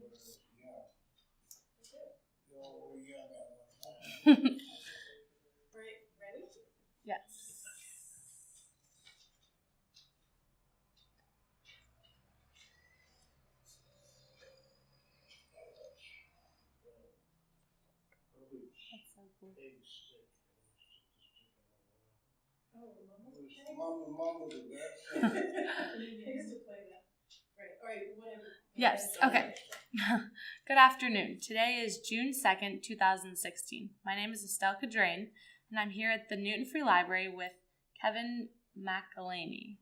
Ready? Yes. That's so cool. Mumble did that. I used to play that. Right. All right. Whatever. Yes. Okay. Good afternoon. Today is June 2nd, 2016. My name is Estelle Cadrain, and I'm here at the Newton Free Library with Kevin McElaney.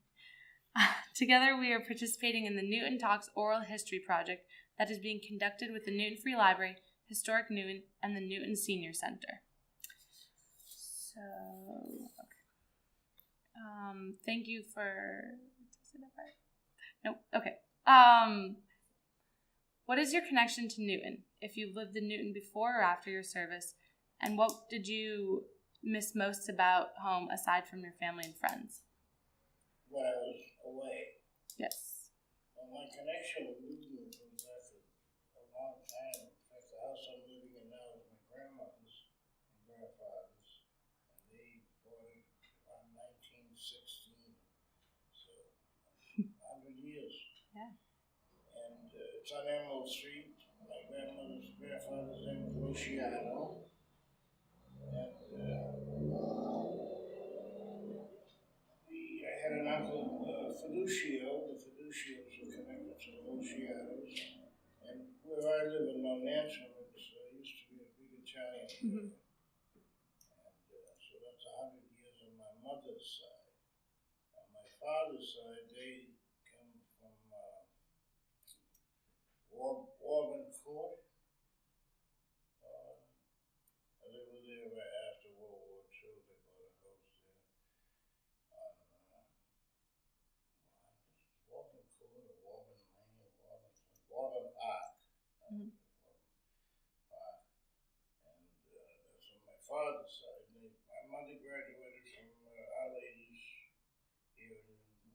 Together, we are participating in the Newton Talks Oral History Project that is being conducted with the Newton Free Library, Historic Newton, and the Newton Senior Center. So, okay. Thank you for... Did I say that right? Nope. Okay. What is your connection to Newton? If you've lived in Newton before or after your service, and what did you miss most about home aside from your family and friends? When I was away. Yes. Well, my connection with Newton was after a long time. In fact, the house I'm living in now is my grandmother's and grandfather's, and they bought it around 1916, so 100 years. Yeah. And it's on Emerald Street. My grandmother's grandfather's name was Luciano. And I had an uncle, Fiducio. The Fiducios were connected to the Lucianos. And where I live in Mount Nansen, it used to be a big Italian area. And so that's 100 years on my mother's side. On my father's side, they come from Auburn Court. They were there right after World War II. They bought a house there on Auburn Court or Auburn Lane or Auburn Park. Mm-hmm. Park. And that's on my father's side. My mother graduated from Our Lady's here in Newton.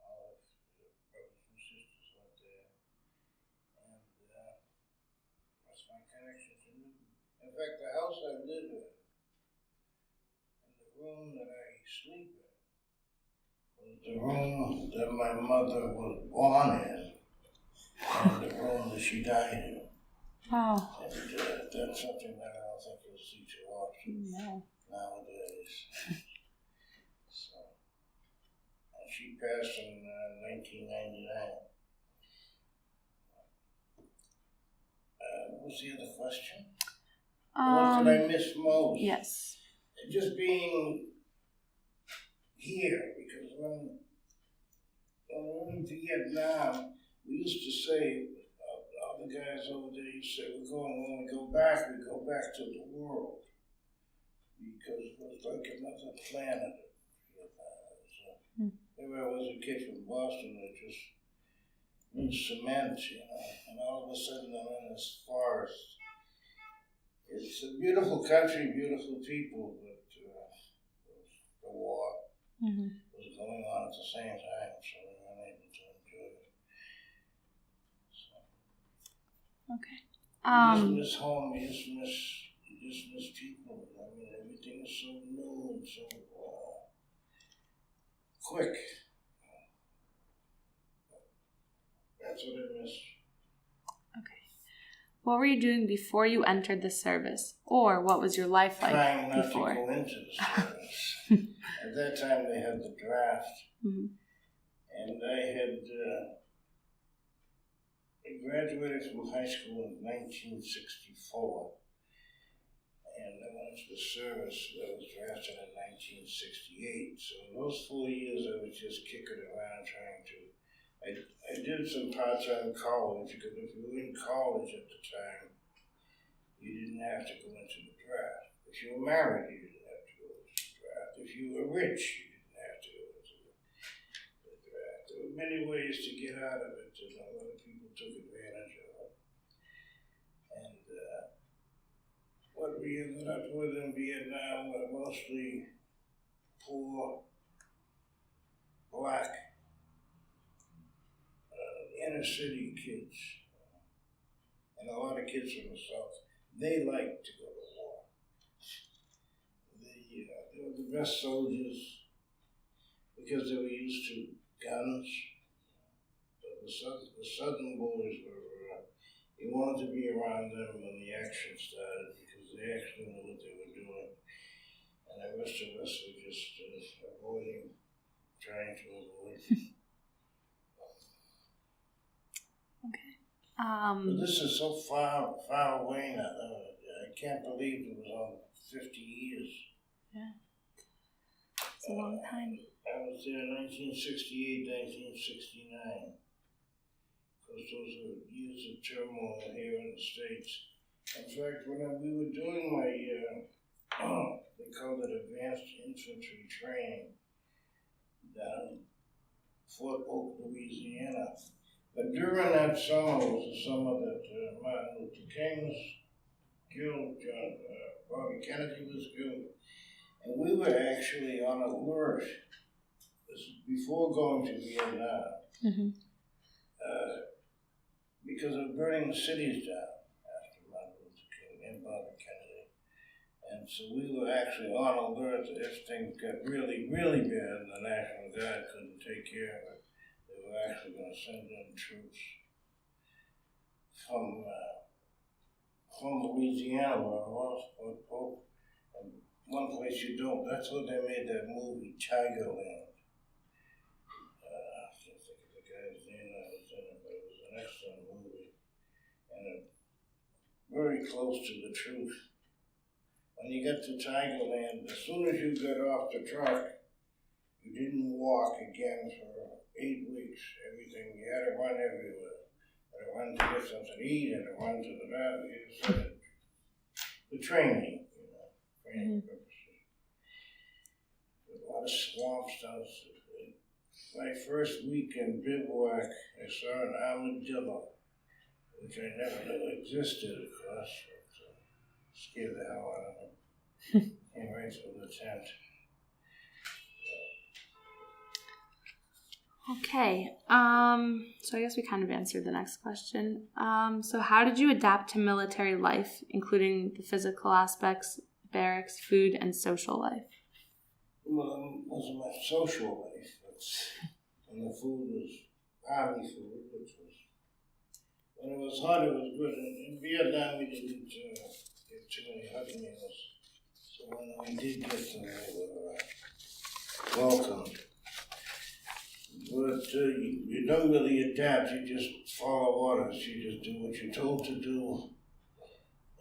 All of the brothers and sisters went there. And that's my connection to Newton. In fact, the house I live in, and the room that I sleep in, was the room that my mother was born in, and the room that she died in. Wow. And that's something that I don't think you'll see too often nowadays. So, and she passed in 1999. What was the other question? What did I miss most? Yes. Just being here, because when we were in Vietnam, we used to say, other guys over there used to say, when we go back to the world. Because it was like another planet. Maybe I was a kid from Boston that just needs cement, and all of a sudden I'm in this forest. It's a beautiful country, beautiful people, but the war was going on at the same time, so we weren't able to enjoy it. So. Okay. You just miss home, you just miss people. I mean, everything is so new and so quick. That's what I miss. What were you doing before you entered the service? Or what was your life like Trying not before? to go into the service. At that time they had the draft. And I graduated from high school in 1964. And I went into the service. I was drafted in 1968. So in those 4 years I was just kicking around trying to... I did some part-time college, because if you were in college at the time, you didn't have to go into the draft. If you were married, you didn't have to go into the draft. If you were rich, you didn't have to go into the draft. There were many ways to get out of it, and a lot of people took advantage of it. And what we ended up with in Vietnam were mostly poor, black, inner city kids. and a lot of kids from the South, they like to go to war. They were the best soldiers because they were used to guns. But the Southern boys were, you wanted to be around them when the action started because they actually knew what they were doing. And the rest of us were just trying to avoid. But this is so far away now. I can't believe it was on 50 years. Yeah. It's a long time. I was there in 1968, 1969. Because those are years of turmoil here in the States. In fact, when we were doing my, they called it advanced infantry training down in Fort Polk, Louisiana. But during that summer was the summer that Martin Luther King was killed, Bobby Kennedy was killed, and we were actually on alert. This is before going to Vietnam, because of burning the cities down after Martin Luther King and Bobby Kennedy. And so we were actually on alert that if things got really, really bad and the National Guard couldn't take care of it, they were actually going to send in troops from Louisiana, where I was, Fort Polk. And one place you don't, that's where they made that movie, Tigerland. I can't think of the guy's name that was in it, but it was an excellent movie. And very close to the truth. When you get to Tigerland, as soon as you got off the truck, you didn't walk again for 8 weeks. Everything, you had to run everywhere. You had to run to get something to eat, you had to run to the bathroom. The training, training purposes. A lot of swamps down. My first week in bivouac, I saw an armadillo, which I never knew existed, of course. Scared the hell out of me. Came right through the tent. Okay. So I guess we kind of answered the next question. So how did you adapt to military life, including the physical aspects, barracks, food, and social life? Well, it wasn't much social life. And the food was army food, which was, when it was hot, it was good. In Vietnam, we didn't get too many hot meals. So when we did get them, they were welcomed. But you don't really adapt, you just follow orders. You just do what you're told to do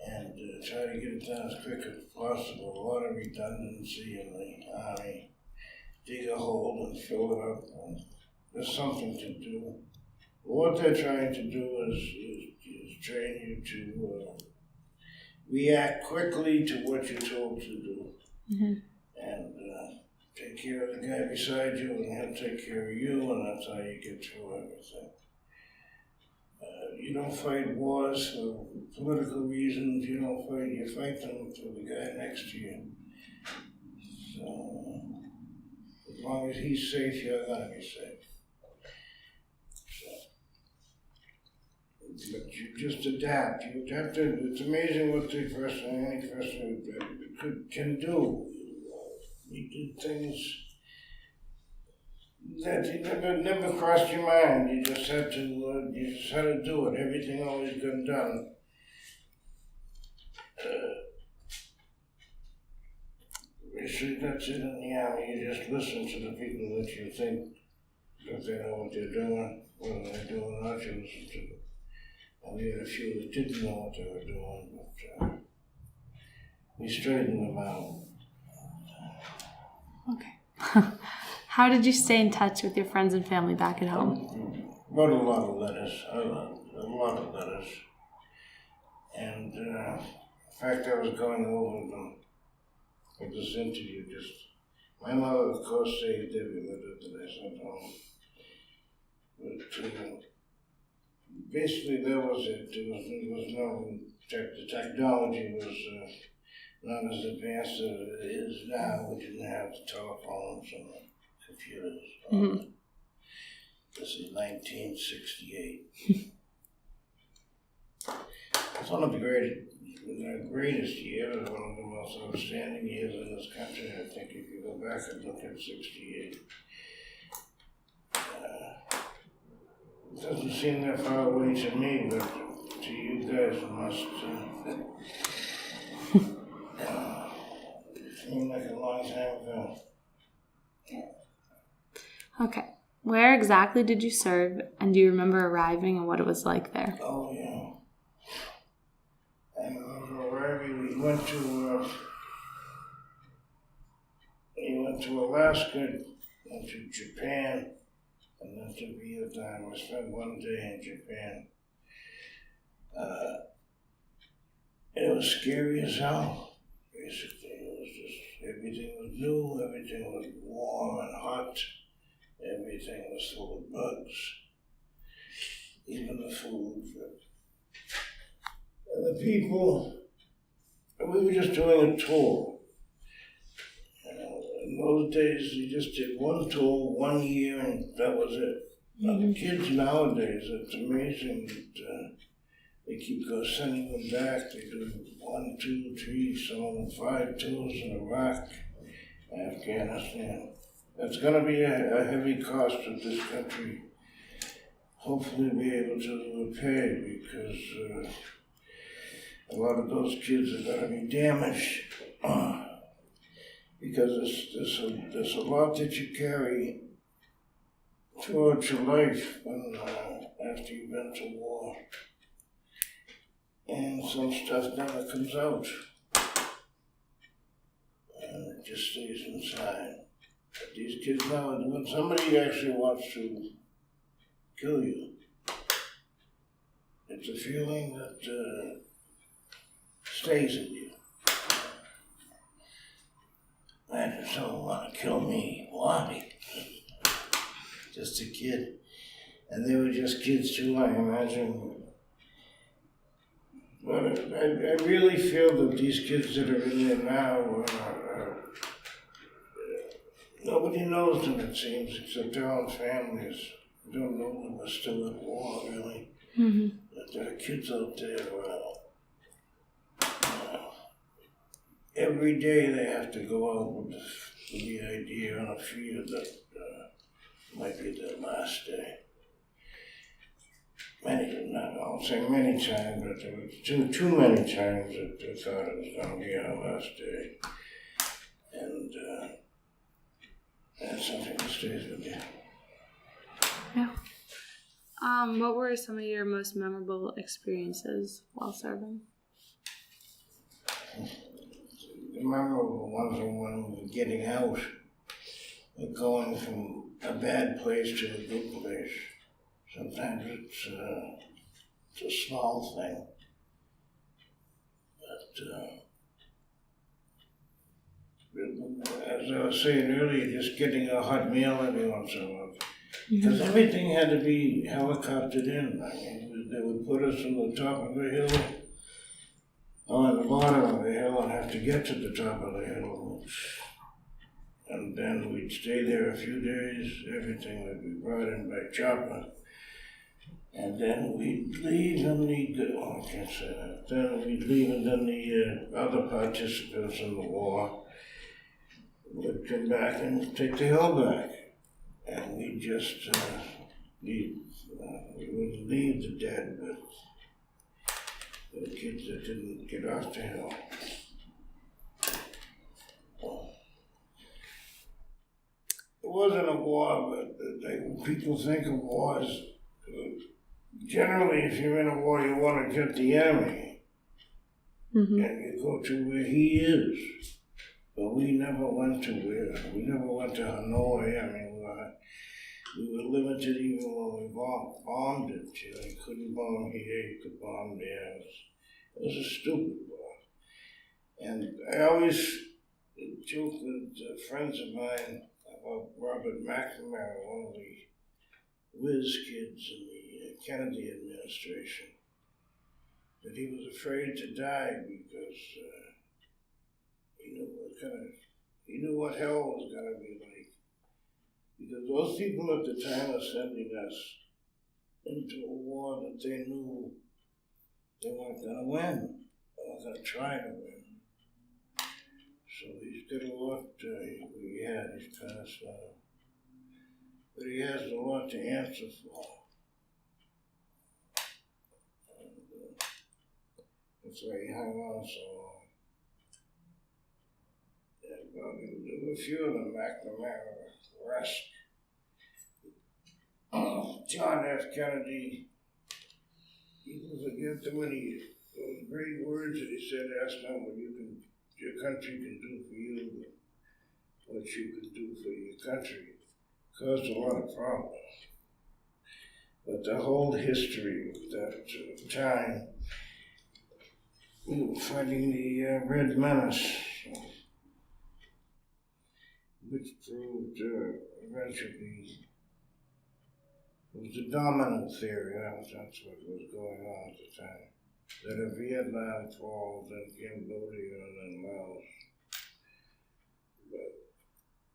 and try to get it done as quick as possible. A lot of redundancy in the army. Dig a hole and fill it up. And there's something to do. What they're trying to do is train you to react quickly to what you're told to do. And take care of the guy beside you, and he'll take care of you, and that's how you get through everything. You don't fight wars for political reasons. You fight them for the guy next to you. So, as long as he's safe, you're gonna be safe. But you just adapt. You adapt to, it's amazing what any person can do. You did things that never crossed your mind. You just had to do it. Everything always got done. Basically, that's it in the army. You just listen to the people that you think that they know what they're doing, whether they're doing or not. You listen to them. And we had a few that didn't know what they were doing, but we straightened them out. Okay. How did you stay in touch with your friends and family back at home? Wrote a lot of letters. A lot of letters. And in fact, I was going over them for this interview. My mother, of course, saved every letter that I sent home. But basically, that was it. There was no the technology was not as advanced as it is now. We didn't have the telephones and the computers. This is 1968. It's one of the greatest years, one of the most outstanding years in this country. I think if you go back and look at 68, it doesn't seem that far away to me, but to you guys it must seem like a long time ago. Okay. Where exactly did you serve, and do you remember arriving and what it was like there? Oh, yeah. I remember arriving. We went to Alaska, went to Japan, and then to Vietnam. I spent one day in Japan. It was scary as hell, basically. It was just, everything was new, everything was warm and hot, everything was full of bugs, even the food. And the people, we were just doing a tour. In those days, you just did one tour, 1 year, and that was it. Now, the kids nowadays, it's amazing that they keep sending them back. They do 1, 2, 3, some of them 5 tours in Iraq, Afghanistan. That's going to be a heavy cost to this country. Hopefully be able to pay, because a lot of those kids are going to be damaged. Because there's a lot that you carry towards your life when, after you've been to war. And some stuff never comes out. It just stays inside. But these kids now, when somebody actually wants to kill you, it's a feeling that stays in you. Man, someone want to kill me. Why? Just a kid. And they were just kids too, I imagine. But I really feel that these kids that are in there now, nobody knows them, it seems, except their own families. We don't know them are still at war, really. Mm-hmm. But there are kids out there, every day they have to go out with the idea and a fear that might be their last day. I'll say many times, but there were too many times that they thought it was going to be our last day. And that's something that stays with you. Yeah. What were some of your most memorable experiences while serving? The memorable ones are when we were getting out, going from a bad place to a good place. Sometimes it's a small thing, but as I was saying earlier, just getting a hot meal every once in a while. Because everything had to be helicoptered in. I mean, they would put us on the top of a hill, on the bottom of the hill, and have to get to the top of the hill. And then we'd stay there a few days. Everything would be brought in by chopper. And then we'd leave, and I can't say that. Then we'd leave, and then the other participants in the war would come back and take the hill back. And we just, we would leave the dead, but the kids that didn't get off the hill. It wasn't a war, but people think of wars. Generally, if you're in a war, you want to get the enemy, and you go to where he is. But we never went to Hanoi. I mean, we were limited even when we bombed it. You couldn't bomb here, you could bomb there. It was a stupid war. And I always joke with friends of mine about Robert McElaney, one of the whiz kids in the Kennedy administration, that he was afraid to die because he knew what hell was going to be like. Because those people at the time were sending us into a war that they knew they weren't going to win. They weren't going to try to win. So he's got a lot, he's passed on. But he has a lot to answer for. And that's why he hung on so long. And there were a few of them, McNamara, Rusk, John F. Kennedy. People forget that when those great words that he said, ask not what your country can do for you, but what you can do for your country, caused a lot of problems. But the whole history of that time, we were fighting the Red Menace, which proved eventually it was the dominant theory. That's what was going on at the time. That if Vietnam falls, then Cambodia, and then Laos. But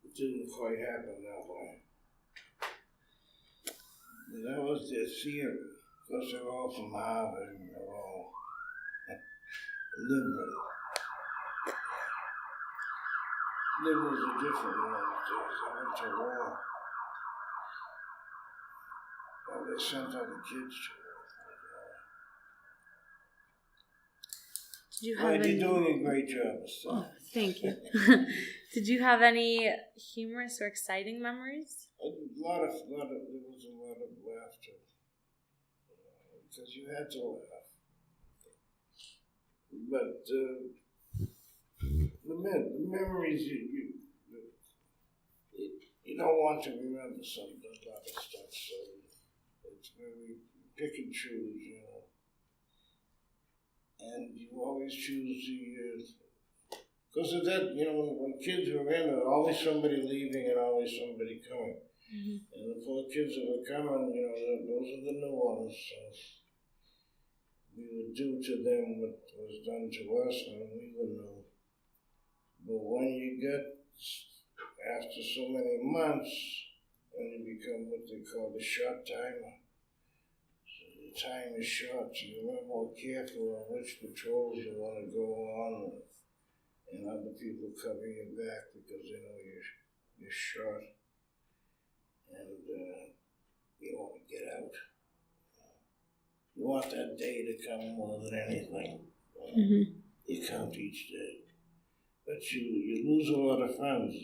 it didn't quite happen that way. But that was their theory. Because they're all from Harvard and they're all liberal. Liberals are different these days. They went to war. Well, they sent other kids to war. Did you have You're doing a great job, Oh, thank you. Did you have any humorous or exciting memories? There was a lot of laughter. Because you had to laugh. But the memories, you don't want to remember some of a lot of stuff, so it's very pick and choose, you know. And you always choose because of that, you know, when kids were in, there was always somebody leaving and always somebody coming. Mm-hmm. And the poor kids that were coming, you know, those are the new ones. So we would do to them what was done to us, and we would know. But when you get, after so many months, when you become what they call the short timer, so the time is short, so you're more careful on which patrols you want to go on, and other people cover your back because they know you're short, and you want to get out. You want that day to come more than anything. Mm-hmm. You count each day. But you lose a lot of friends.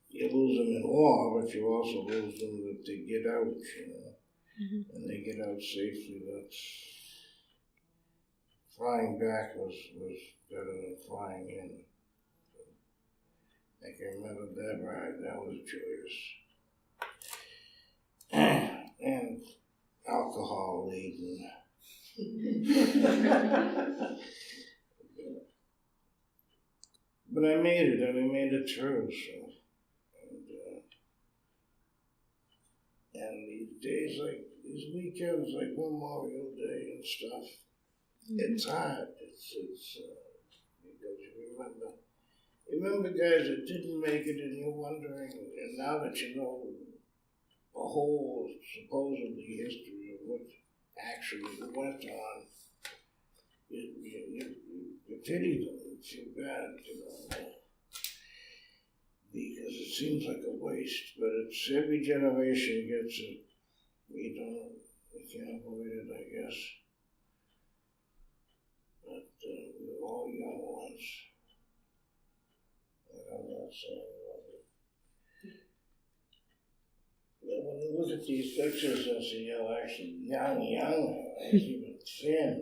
You lose them in war, but you also lose them that they get out, you know. Mm-hmm. And they get out safely. That's flying back was better than flying in. So I can remember that ride. That was joyous. And alcohol laden. But I made it, and I made it through, so. And these days, like these weekends, like Memorial Day and stuff, mm-hmm. It's hard. It's because you remember guys that didn't make it, and you're wondering, and now that you know the whole supposedly history of what actually went on, you pity them. You feel bad, you know, because it seems like a waste. But it's every generation gets it. We can't avoid it, I guess. But we're all young ones. I'm not saying when you look at these pictures and see how actually young, even thin.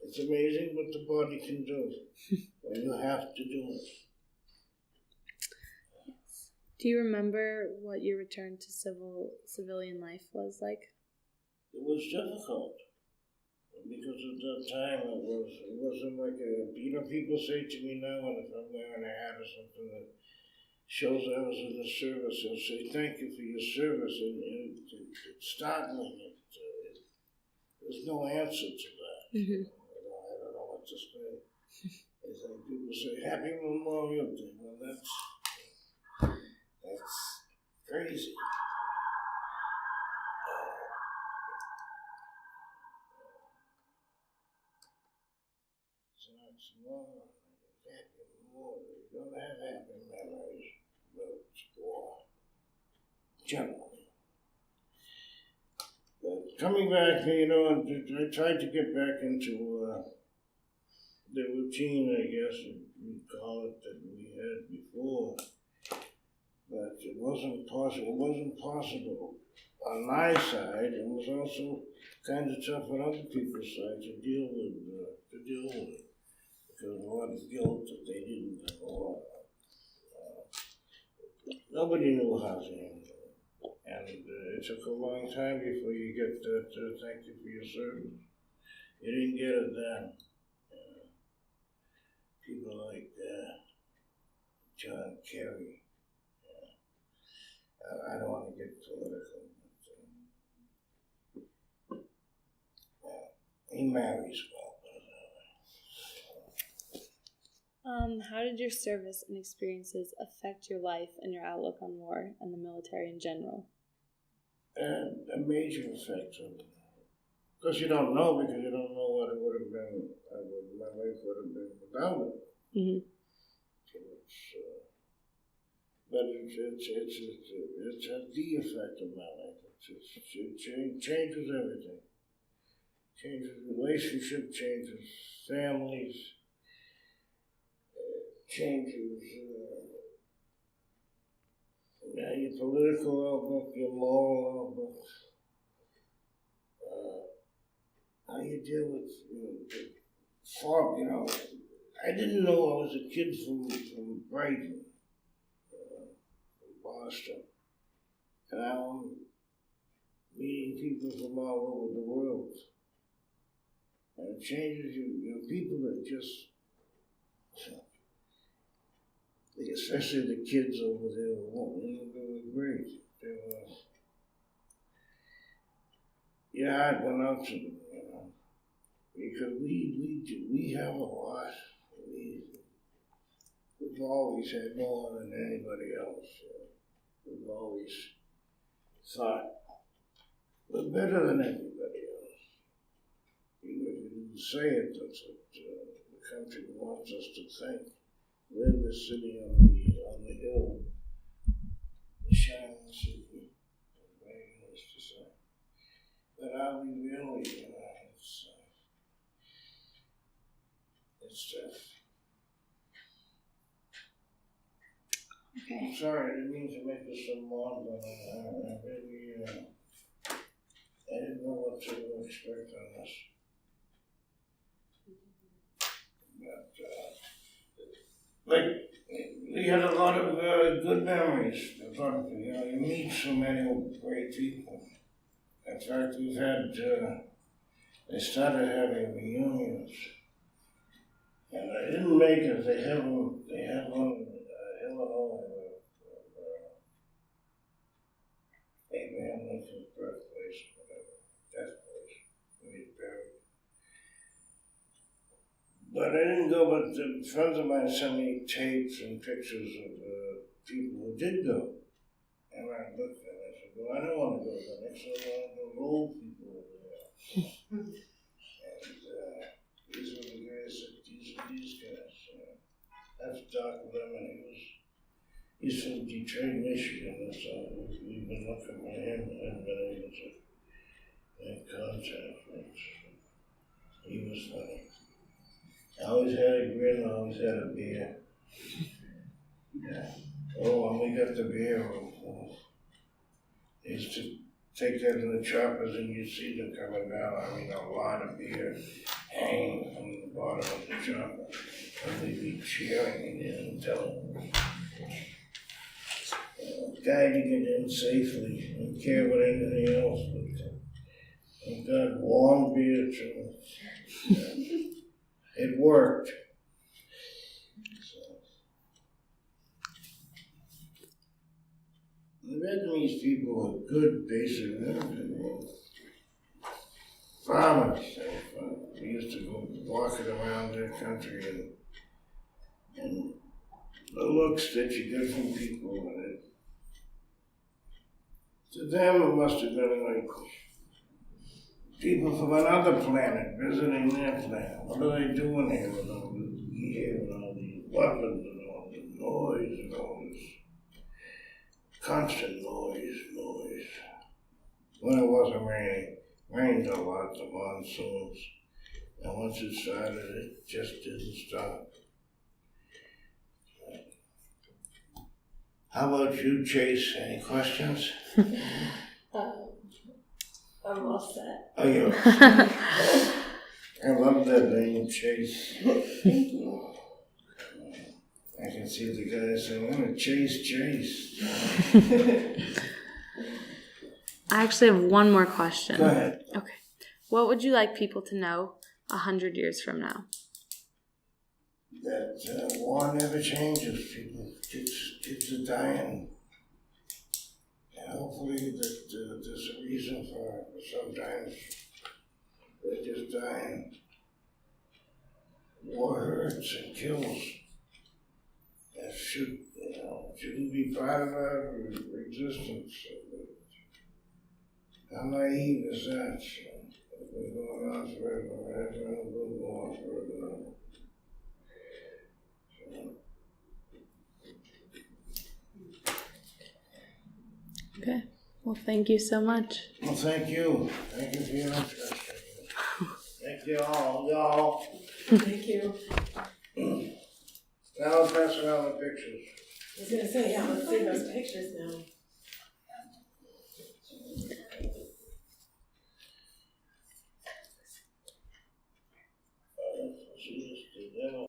It's amazing what the body can do when you have to do it. Yes. Do you remember what your return to civilian life was like? It was difficult because at that time it wasn't like people say to me now when if I'm wearing a hat or something that shows I was in the service, they'll say thank you for your service, and it's startling. There's no answer to that. Mm-hmm. I don't know what to say. It's like people say Happy Memorial Day. Well, that's crazy. some more. Happy more. You don't have happy memories about war. Generally. But coming back, I tried to get back into the routine, I guess you'd call it, that we had before. But it wasn't possible. It wasn't possible on my side. It was also kind of tough on other people's side to deal with it. Because a lot of guilt that they didn't know. Nobody knew how to handle it. And it took a long time before you get that thank you for your service. You didn't get it then. People like John Kerry. I don't want to get political. But, he marries well. How did your service and experiences affect your life and your outlook on war and the military in general? A major effect on it. Because you don't know, because you don't know what it would have been, my life would have been without it. Mm-hmm. But it's the effect of my life. It changes everything. Changes relationship, changes families, changes your political outlook, your moral outlook, how you deal with fog. I didn't know I was a kid from Brighton, Boston, and now I'm meeting people from all over the world. And it changes you. People that just, especially the kids over there, they were great. Your heart went out to them, because we have a lot. We've always had more than anybody else. We've always thought we're better than everybody else. Even if you didn't say it, that's what the country wants us to think. We're the city on the hill, the shining city, as Reagan used to say. But are we really? It's tough. Okay. I'm sorry, I didn't mean to make this so long, but I really, I didn't know what to expect on this. But, we had a lot of good memories. You meet so many great people. In fact, we've had, they started having reunions. And I didn't make it. They have one in Illinois, Abraham Lincoln's birthplace, whatever, death place, where he's buried. But I didn't go, but friends of mine sent me tapes and pictures of people who did go. And I looked at it, I said, well, I don't want to go there. They said, well, the old people over there. And these were the guys, these guys. That's Doc Lemon. He's from Detroit, Michigan, so we've been looking for him and haven't been able to make contact with him. He was funny. I always had a grin, I always had a beer. Yeah. Oh, and we got the beer. They used to take that to the choppers and you'd see them coming down. I mean, a lot of beer hanging from the bottom of the chopper. And they'd be cheering and telling them. Guiding it in safely, didn't care about anything else, but thank God, warm beer too. It worked. So. The Vietnamese people were good, basic, farmers. We used to go walking around their country and the looks that you get from people, and to them it must have been like people from another planet visiting their planet. What are they doing here with all this hearing all these weapons and all the noise and all this constant noise. When it wasn't raining, rained a lot, the monsoons, and once it started, it just didn't stop. How about you, Chase? Any questions? I'm all set. Oh, you? I love that name, Chase. Thank you. I can see the guy saying, I'm gonna chase. I actually have one more question. Go ahead. Okay. What would you like people to know 100 years from now? That war never changes. Kids are dying. And hopefully that there's a reason for it. Sometimes they're just dying. War hurts and kills. That shouldn't be part of our existence. How naive is that? It's been going on forever. It will go on forever. Okay. Well, thank you so much. Well, thank you. Thank you for your interest. Thank you all. Thank you. Now I'll pass around the pictures. I was gonna say, yeah, let's see those pictures now. See this together.